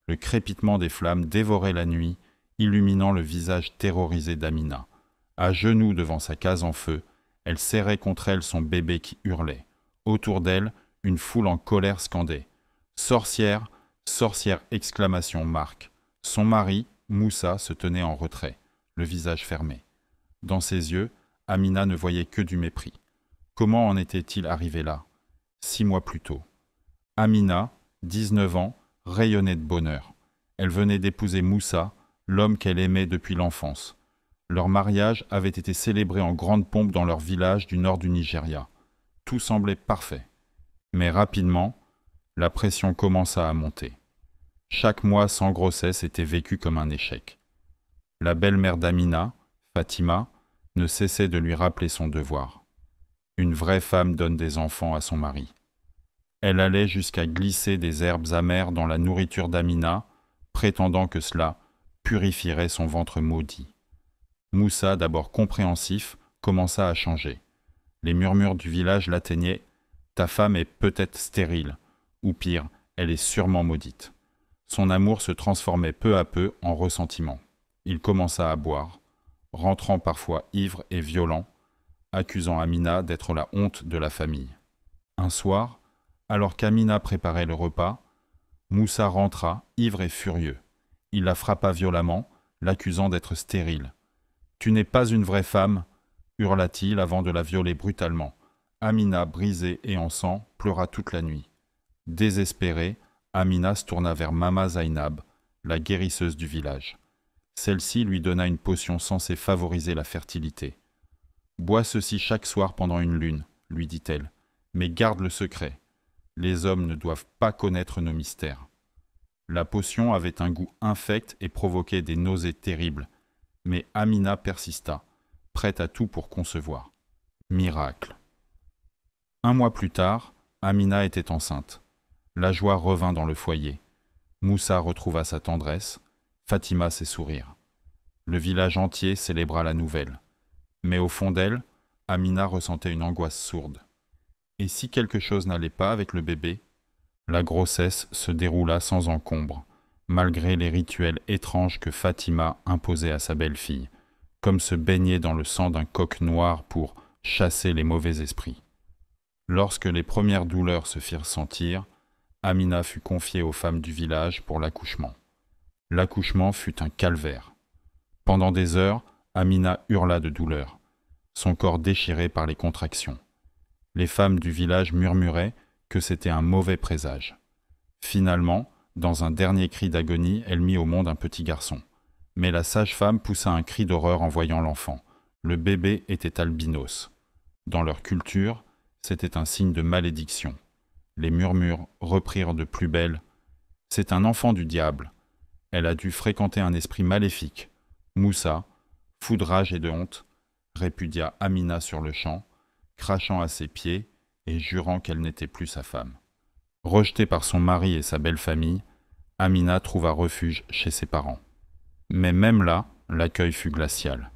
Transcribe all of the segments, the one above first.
Le crépitement des flammes dévorait la nuit, illuminant le visage terrorisé d'Amina. À genoux devant sa case en feu, elle serrait contre elle son bébé qui hurlait. Autour d'elle, une foule en colère scandait. « Sorcière, sorcière !» exclamation Marc. Son mari, Moussa, se tenait en retrait, le visage fermé. Dans ses yeux, Amina ne voyait que du mépris. Comment en était-il arrivé là, 6 mois plus tôt? Amina, 19 ans, rayonnait de bonheur. Elle venait d'épouser Moussa, l'homme qu'elle aimait depuis l'enfance. Leur mariage avait été célébré en grande pompe dans leur village du nord du Nigeria. Tout semblait parfait. Mais rapidement, la pression commença à monter. Chaque mois sans grossesse était vécu comme un échec. La belle-mère d'Amina, Fatima, ne cessait de lui rappeler son devoir. Une vraie femme donne des enfants à son mari. Elle allait jusqu'à glisser des herbes amères dans la nourriture d'Amina, prétendant que cela purifierait son ventre maudit. Moussa, d'abord compréhensif, commença à changer. Les murmures du village l'atteignaient. « Ta femme est peut-être stérile, ou pire, elle est sûrement maudite. » Son amour se transformait peu à peu en ressentiment. Il commença à boire, rentrant parfois ivre et violent, accusant Amina d'être la honte de la famille. Un soir, alors qu'Amina préparait le repas, Moussa rentra, ivre et furieux. Il la frappa violemment, l'accusant d'être stérile. « Tu n'es pas une vraie femme !» hurla-t-il avant de la violer brutalement. Amina, brisée et en sang, pleura toute la nuit. Désespérée, Amina se tourna vers Mama Zainab, la guérisseuse du village. Celle-ci lui donna une potion censée favoriser la fertilité. « Bois ceci chaque soir pendant une lune, » lui dit-elle, « mais garde le secret. Les hommes ne doivent pas connaître nos mystères. » La potion avait un goût infect et provoquait des nausées terribles, mais Amina persista, prête à tout pour concevoir. Miracle. 1 mois plus tard, Amina était enceinte. La joie revint dans le foyer. Moussa retrouva sa tendresse, Fatima ses sourires. Le village entier célébra la nouvelle. Mais au fond d'elle, Amina ressentait une angoisse sourde. Et si quelque chose n'allait pas avec le bébé? La grossesse se déroula sans encombre, malgré les rituels étranges que Fatima imposait à sa belle-fille, comme se baigner dans le sang d'un coq noir pour chasser les mauvais esprits. Lorsque les premières douleurs se firent sentir, Amina fut confiée aux femmes du village pour l'accouchement. L'accouchement fut un calvaire. Pendant des heures, Amina hurla de douleur, son corps déchiré par les contractions. Les femmes du village murmuraient que c'était un mauvais présage. Finalement, dans un dernier cri d'agonie, elle mit au monde un petit garçon. Mais la sage-femme poussa un cri d'horreur en voyant l'enfant. Le bébé était albinos. Dans leur culture, c'était un signe de malédiction. Les murmures reprirent de plus belle. « C'est un enfant du diable. Elle a dû fréquenter un esprit maléfique. » Moussa, fou de rage et de honte, répudia Amina sur le champ, crachant à ses pieds et jurant qu'elle n'était plus sa femme. Rejetée par son mari et sa belle famille, Amina trouva refuge chez ses parents. Mais même là, l'accueil fut glacial.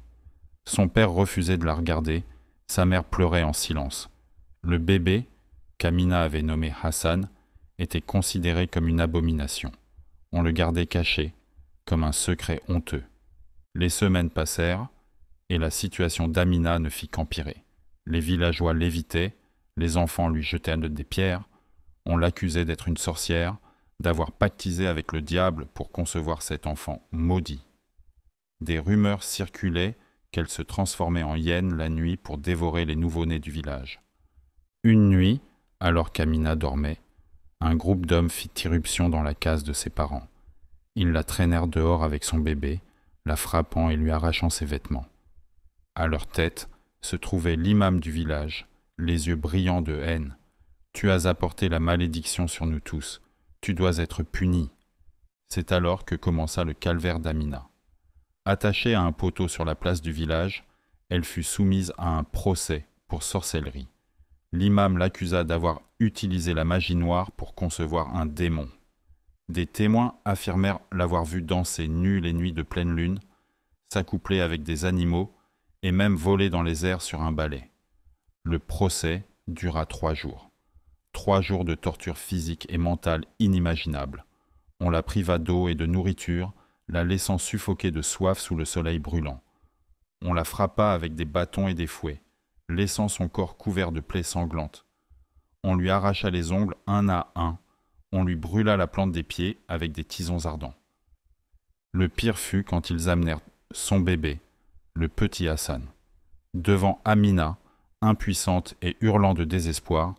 Son père refusait de la regarder, sa mère pleurait en silence. Le bébé, qu'Amina avait nommé Hassan, était considéré comme une abomination. On le gardait caché, comme un secret honteux. Les semaines passèrent, et la situation d'Amina ne fit qu'empirer. Les villageois l'évitaient, les enfants lui jetaient des pierres, on l'accusait d'être une sorcière, d'avoir pactisé avec le diable pour concevoir cet enfant maudit. Des rumeurs circulaient qu'elle se transformait en hyène la nuit pour dévorer les nouveau-nés du village. Une nuit, alors qu'Amina dormait, un groupe d'hommes fit irruption dans la case de ses parents. Ils la traînèrent dehors avec son bébé, la frappant et lui arrachant ses vêtements. À leur tête se trouvait l'imam du village, les yeux brillants de haine. « Tu as apporté la malédiction sur nous tous. Tu dois être puni. » C'est alors que commença le calvaire d'Amina. Attachée à un poteau sur la place du village, elle fut soumise à un procès pour sorcellerie. L'imam l'accusa d'avoir utilisé la magie noire pour concevoir un démon. Des témoins affirmèrent l'avoir vu danser nue les nuits de pleine lune, s'accoupler avec des animaux et même voler dans les airs sur un balai. Le procès dura 3 jours. 3 jours de torture physique et mentale inimaginable. On la priva d'eau et de nourriture, la laissant suffoquer de soif sous le soleil brûlant. On la frappa avec des bâtons et des fouets, laissant son corps couvert de plaies sanglantes. On lui arracha les ongles un à un, on lui brûla la plante des pieds avec des tisons ardents. Le pire fut quand ils amenèrent son bébé, le petit Hassan. Devant Amina, impuissante et hurlant de désespoir,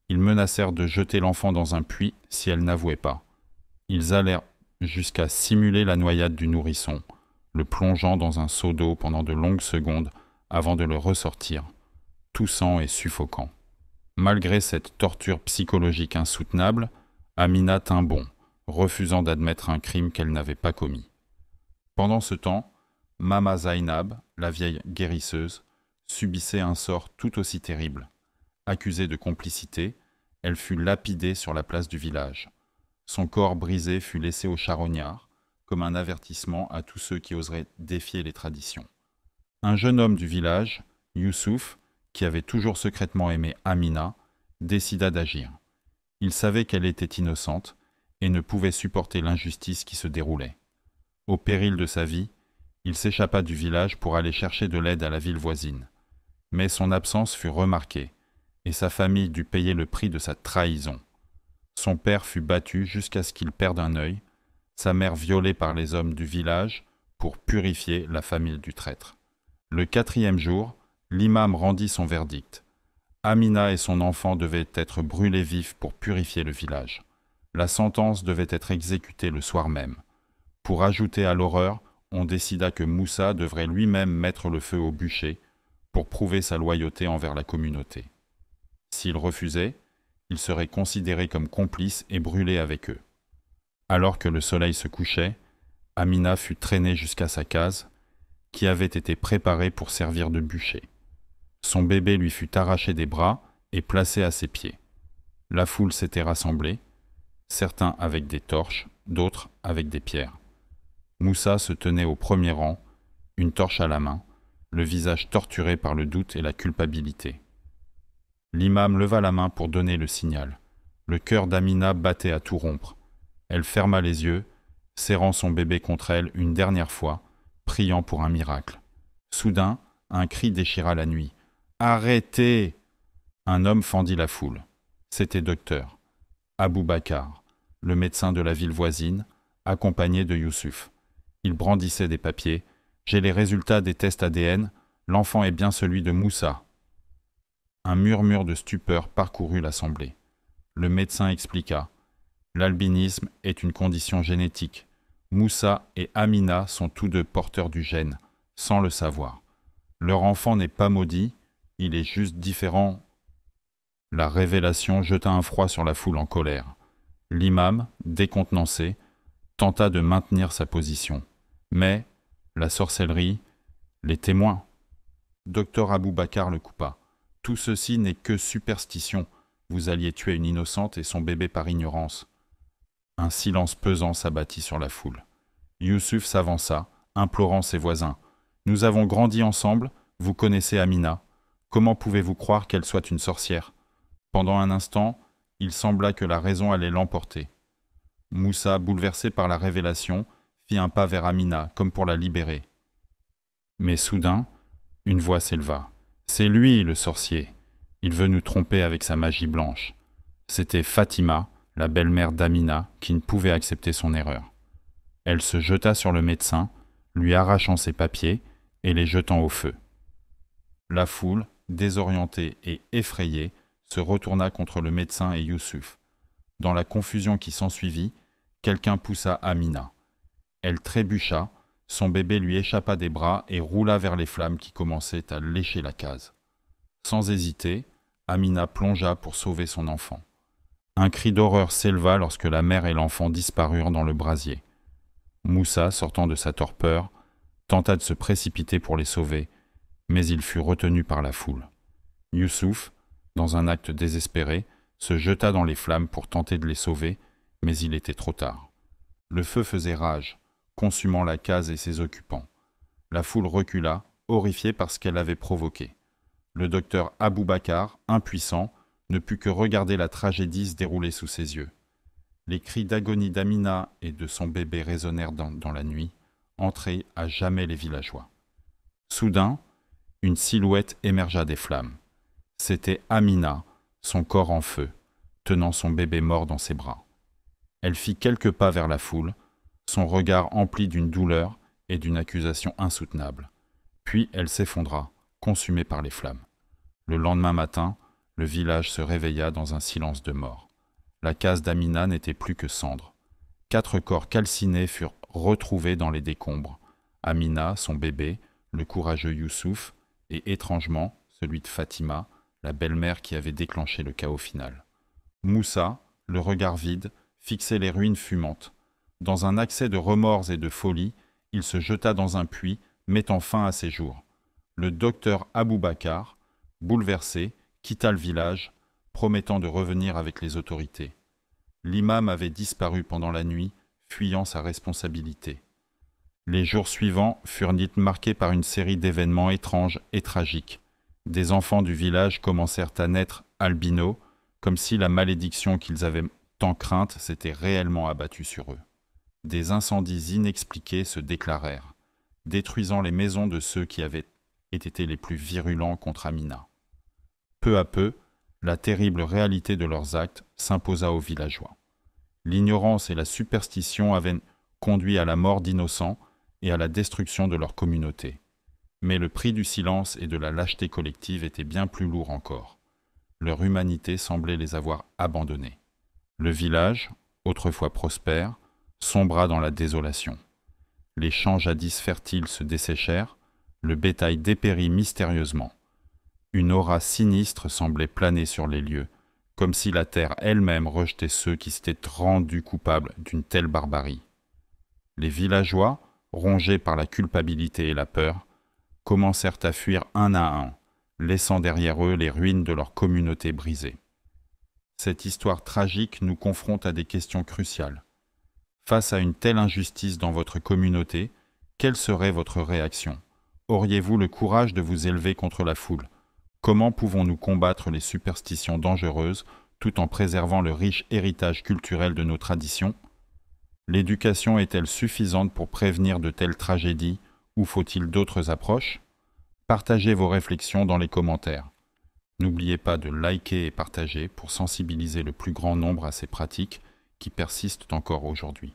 ils menacèrent de jeter l'enfant dans un puits si elle n'avouait pas. Ils allèrent jusqu'à simuler la noyade du nourrisson, le plongeant dans un seau d'eau pendant de longues secondes avant de le ressortir, toussant et suffocant. Malgré cette torture psychologique insoutenable, Amina tint bon, refusant d'admettre un crime qu'elle n'avait pas commis. Pendant ce temps, Mama Zainab, la vieille guérisseuse, subissait un sort tout aussi terrible. Accusée de complicité, elle fut lapidée sur la place du village. Son corps brisé fut laissé aux charognards, comme un avertissement à tous ceux qui oseraient défier les traditions. Un jeune homme du village, Youssouf, qui avait toujours secrètement aimé Amina, décida d'agir. Il savait qu'elle était innocente et ne pouvait supporter l'injustice qui se déroulait. Au péril de sa vie, il s'échappa du village pour aller chercher de l'aide à la ville voisine. Mais son absence fut remarquée, et sa famille dut payer le prix de sa trahison. Son père fut battu jusqu'à ce qu'il perde un œil, sa mère violée par les hommes du village pour purifier la famille du traître. Le 4e jour, l'imam rendit son verdict. Amina et son enfant devaient être brûlés vifs pour purifier le village. La sentence devait être exécutée le soir même. Pour ajouter à l'horreur, on décida que Moussa devrait lui-même mettre le feu au bûcher pour prouver sa loyauté envers la communauté. S'il refusait, il serait considéré comme complice et brûlé avec eux. Alors que le soleil se couchait, Amina fut traînée jusqu'à sa case, qui avait été préparée pour servir de bûcher. Son bébé lui fut arraché des bras et placé à ses pieds. La foule s'était rassemblée, certains avec des torches, d'autres avec des pierres. Moussa se tenait au premier rang, une torche à la main, le visage torturé par le doute et la culpabilité. L'imam leva la main pour donner le signal. Le cœur d'Amina battait à tout rompre. Elle ferma les yeux, serrant son bébé contre elle une dernière fois, priant pour un miracle. Soudain, un cri déchira la nuit. « Arrêtez !» Un homme fendit la foule. C'était docteur Abou Bakar, le médecin de la ville voisine, accompagné de Youssouf. Il brandissait des papiers. « J'ai les résultats des tests ADN. L'enfant est bien celui de Moussa. » Un murmure de stupeur parcourut l'assemblée. Le médecin expliqua. « L'albinisme est une condition génétique. Moussa et Amina sont tous deux porteurs du gène, sans le savoir. Leur enfant n'est pas maudit, il est juste différent. » La révélation jeta un froid sur la foule en colère. L'imam, décontenancé, tenta de maintenir sa position. Mais la sorcellerie, les témoins. Docteur Abou Bakar le coupa. « Tout ceci n'est que superstition. Vous alliez tuer une innocente et son bébé par ignorance. » Un silence pesant s'abattit sur la foule. Youssouf s'avança, implorant ses voisins. « Nous avons grandi ensemble, vous connaissez Amina. Comment pouvez-vous croire qu'elle soit une sorcière ?» Pendant un instant, il sembla que la raison allait l'emporter. Moussa, bouleversé par la révélation, fit un pas vers Amina, comme pour la libérer. Mais soudain, une voix s'éleva. « C'est lui, le sorcier. Il veut nous tromper avec sa magie blanche. » C'était Fatima, la belle-mère d'Amina, qui ne pouvait accepter son erreur. Elle se jeta sur le médecin, lui arrachant ses papiers et les jetant au feu. La foule, désorientée et effrayée, se retourna contre le médecin et Youssouf. Dans la confusion qui s'ensuivit, quelqu'un poussa Amina. Elle trébucha, son bébé lui échappa des bras et roula vers les flammes qui commençaient à lécher la case. Sans hésiter, Amina plongea pour sauver son enfant. Un cri d'horreur s'éleva lorsque la mère et l'enfant disparurent dans le brasier. Moussa, sortant de sa torpeur, tenta de se précipiter pour les sauver, mais il fut retenu par la foule. Youssouf, dans un acte désespéré, se jeta dans les flammes pour tenter de les sauver, mais il était trop tard. Le feu faisait rage, consumant la case et ses occupants. La foule recula, horrifiée par ce qu'elle avait provoqué. Le docteur Abou Bakar, impuissant, ne put que regarder la tragédie se dérouler sous ses yeux. Les cris d'agonie d'Amina et de son bébé résonnèrent dans la nuit, entrés à jamais les villageois. Soudain, une silhouette émergea des flammes. C'était Amina, son corps en feu, tenant son bébé mort dans ses bras. Elle fit quelques pas vers la foule, son regard empli d'une douleur et d'une accusation insoutenable. Puis elle s'effondra, consumée par les flammes. Le lendemain matin, le village se réveilla dans un silence de mort. La case d'Amina n'était plus que cendre. 4 corps calcinés furent retrouvés dans les décombres. Amina, son bébé, le courageux Youssouf, et étrangement, celui de Fatima, la belle-mère qui avait déclenché le chaos final. Moussa, le regard vide, fixait les ruines fumantes. Dans un accès de remords et de folie, il se jeta dans un puits, mettant fin à ses jours. Le docteur Aboubakar, bouleversé, quitta le village, promettant de revenir avec les autorités. L'imam avait disparu pendant la nuit, fuyant sa responsabilité. Les jours suivants furent marqués par une série d'événements étranges et tragiques. Des enfants du village commencèrent à naître albinos, comme si la malédiction qu'ils avaient tant crainte s'était réellement abattue sur eux. Des incendies inexpliqués se déclarèrent, détruisant les maisons de ceux qui avaient été les plus virulents contre Amina. Peu à peu, la terrible réalité de leurs actes s'imposa aux villageois. L'ignorance et la superstition avaient conduit à la mort d'innocents et à la destruction de leur communauté. Mais le prix du silence et de la lâcheté collective était bien plus lourd encore. Leur humanité semblait les avoir abandonnés. Le village, autrefois prospère, sombra dans la désolation. Les champs jadis fertiles se desséchèrent, le bétail dépérit mystérieusement. Une aura sinistre semblait planer sur les lieux, comme si la terre elle-même rejetait ceux qui s'étaient rendus coupables d'une telle barbarie. Les villageois, rongés par la culpabilité et la peur, commencèrent à fuir un à un, laissant derrière eux les ruines de leur communauté brisée. Cette histoire tragique nous confronte à des questions cruciales. Face à une telle injustice dans votre communauté, quelle serait votre réaction ? Auriez-vous le courage de vous élever contre la foule ? Comment pouvons-nous combattre les superstitions dangereuses tout en préservant le riche héritage culturel de nos traditions ? L'éducation est-elle suffisante pour prévenir de telles tragédies ou faut-il d'autres approches ? Partagez vos réflexions dans les commentaires. N'oubliez pas de liker et partager pour sensibiliser le plus grand nombre à ces pratiques qui persistent encore aujourd'hui.